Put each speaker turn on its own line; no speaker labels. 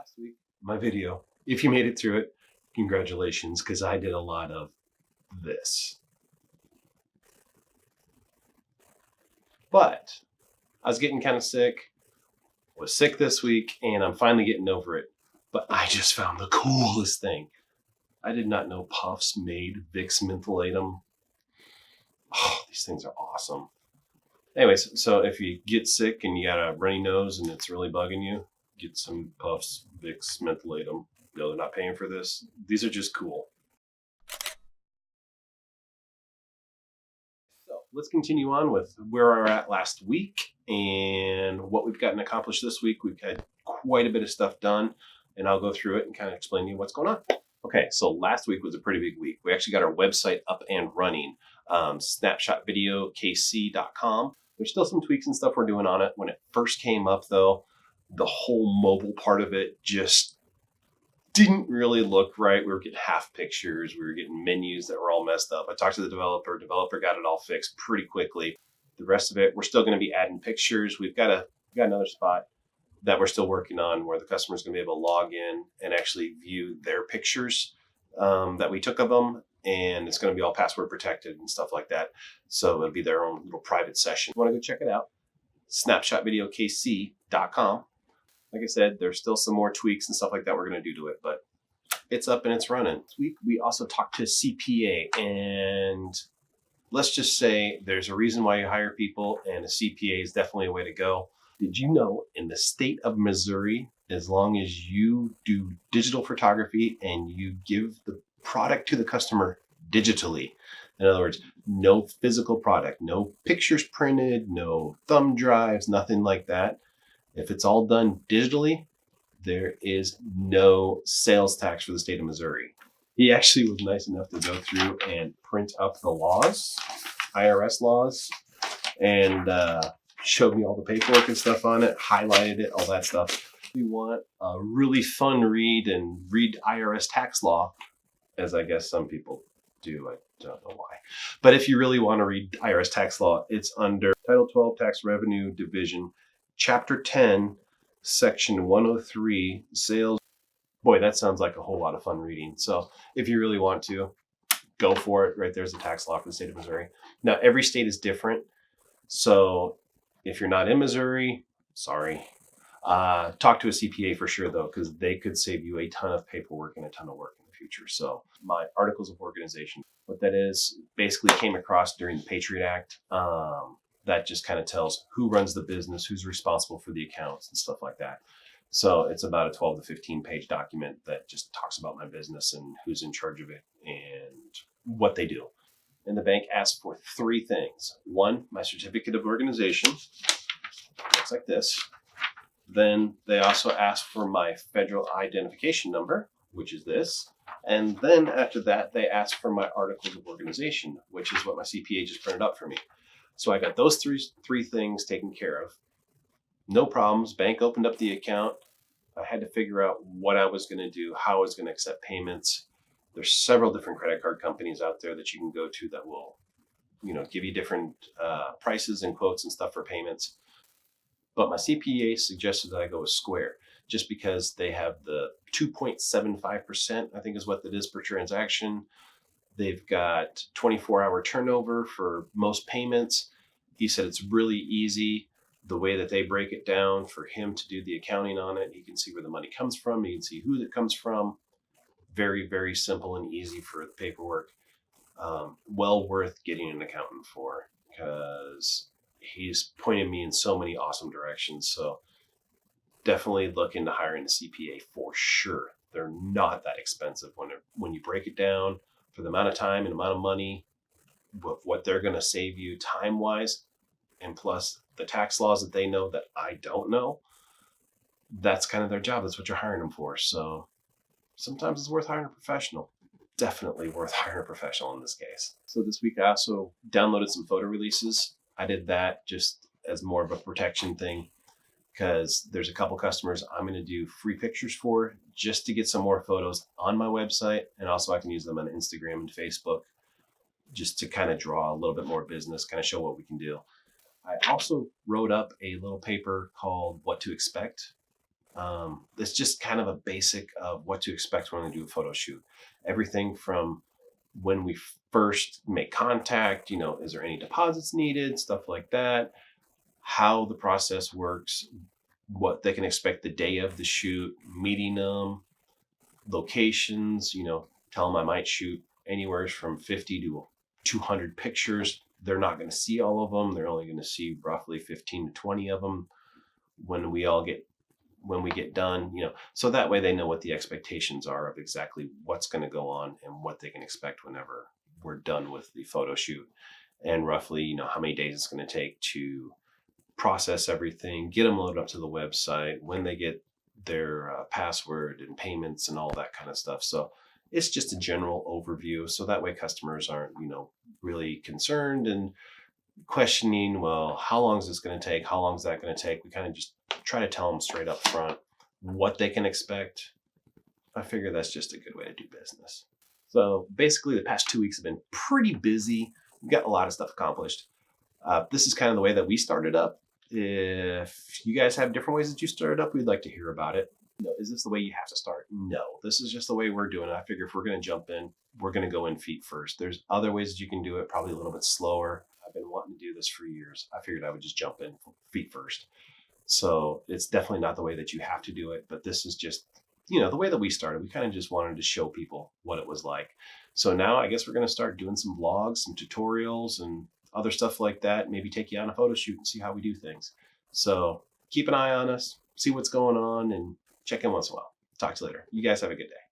last week, my video. If you made it through it, congratulations, because I did a lot of this. But I was getting kind of sick, was sick this week, and I'm finally getting over it. But I just found the coolest thing. I did not know Puffs made Vicks mentholatum. Oh, these things are awesome. Anyways, so if you get sick and you got a runny nose and it's really bugging you, get some Puffs Vicks mentholatum. No, they're not paying for this. These are just cool. So let's continue on with where we were at last week and what we've gotten accomplished this week. We've had quite a bit of stuff done, and I'll go through it and kind of explain to you what's going on. Okay, so last week was a pretty big week. We actually got our website up and running, snapshotvideolc.com. There's still some tweaks and stuff we're doing on it. When it first came up, though, the whole mobile part of it just didn't really look right. We were getting half pictures. We were getting menus that were all messed up. I talked to the developer. Developer got it all fixed pretty quickly. The rest of it, we're still going to be adding pictures. We've got another spot that we're still working on where the customer's going to be able to log in and actually view their pictures that we took of them. And it's going to be all password protected and stuff like that. So it'll be their own little private session. If you want to go check it out, snapshotvideolc.com. Like I said, there's still some more tweaks and stuff like that we're going to do to it, but it's up and it's running. This week, we also talked to a CPA, and let's just say there's a reason why you hire people, and a CPA is definitely a way to go. Did you know in the state of Missouri, as long as you do digital photography and you give the product to the customer digitally, in other words, no physical product, no pictures printed, no thumb drives, nothing like that. If it's all done digitally, there is no sales tax for the state of Missouri. He actually was nice enough to go through and print up the laws, IRS laws, and showed me all the paperwork and stuff on it, highlighted it, all that stuff. If you want a really fun read and read IRS tax law, as I guess some people do, I don't know why. But if you really want to read IRS tax law, it's under Title 12 Tax Revenue Division, Chapter 10, Section 103, Sales. Boy, that sounds like a whole lot of fun reading. So if you really want to, go for it. Right there's the tax law for the state of Missouri. Now, every state is different. So if you're not in Missouri, sorry. Talk to a CPA for sure, though, because they could save you a ton of paperwork and a ton of work in the future. So my articles of organization, what that is, basically came across during the Patriot Act. That just kind of tells who runs the business, who's responsible for the accounts and stuff like that. So it's about a 12 to 15 page document that just talks about my business and who's in charge of it and what they do. And the bank asks for three things. One, my certificate of organization. Looks like this. Then they also ask for my federal identification number, which is this. And then after that, they ask for my articles of organization, which is what my CPA just printed up for me. So I got those three things taken care of. No problems. Bank opened up the account. I had to figure out what I was going to do, how I was going to accept payments. There's several different credit card companies out there that you can go to that will, give you different prices and quotes and stuff for payments. But my CPA suggested that I go with Square, just because they have the 2.75%, I think is what that is per transaction. They've got 24-hour turnover for most payments. He said it's really easy the way that they break it down for him to do the accounting on it. He can see where the money comes from. He can see who it comes from. Very, very simple and easy for the paperwork. Well worth getting an accountant for, because he's pointed me in so many awesome directions. So definitely look into hiring a CPA for sure. They're not that expensive when you break it down for the amount of time and amount of money, what they're going to save you time-wise, and plus the tax laws that they know that I don't know. That's kind of their job. That's what you're hiring them for. So sometimes it's worth hiring a professional. Definitely worth hiring a professional in this case. So this week I also downloaded some photo releases. I did that just as more of a protection thing, because there's a couple customers I'm going to do free pictures for, just to get some more photos on my website. And also I can use them on Instagram and Facebook just to kind of draw a little bit more business, kind of show what we can do. I also wrote up a little paper called What to Expect. It's just kind of a basic of what to expect when we do a photo shoot. Everything from when we first make contact, is there any deposits needed, stuff like that, how the process works, what they can expect the day of the shoot, meeting them, locations, tell them I might shoot anywhere from 50 to 200 pictures. They're not going to see all of them. They're only going to see roughly 15 to 20 of them when we get done, so that way they know what the expectations are of exactly what's going to go on and what they can expect whenever we're done with the photo shoot, and roughly, how many days it's going to take to process everything, get them loaded up to the website, when they get their password and payments and all that kind of stuff. So it's just a general overview. So that way customers aren't, really concerned and questioning, well, how long is this going to take? How long is that going to take? We kind of just try to tell them straight up front what they can expect. I figure that's just a good way to do business. So basically the past 2 weeks have been pretty busy. We've got a lot of stuff accomplished. This is kind of the way that we started up. If you guys have different ways that you started up, we'd like to hear about it. Is this the way you have to start? No, this is just the way we're doing it. I figure if we're going to jump in, we're going to go in feet first. There's other ways that you can do it, probably a little bit slower. I've been wanting to do this for years. I figured I would just jump in feet first. So it's definitely not the way that you have to do it, but this is just, the way that we started. We kind of just wanted to show people what it was like. So now I guess we're going to start doing some vlogs, some tutorials, and other stuff like that. Maybe take you on a photo shoot and see how we do things. So keep an eye on us, see what's going on, and check in once in a while. Talk to you later. You guys have a good day.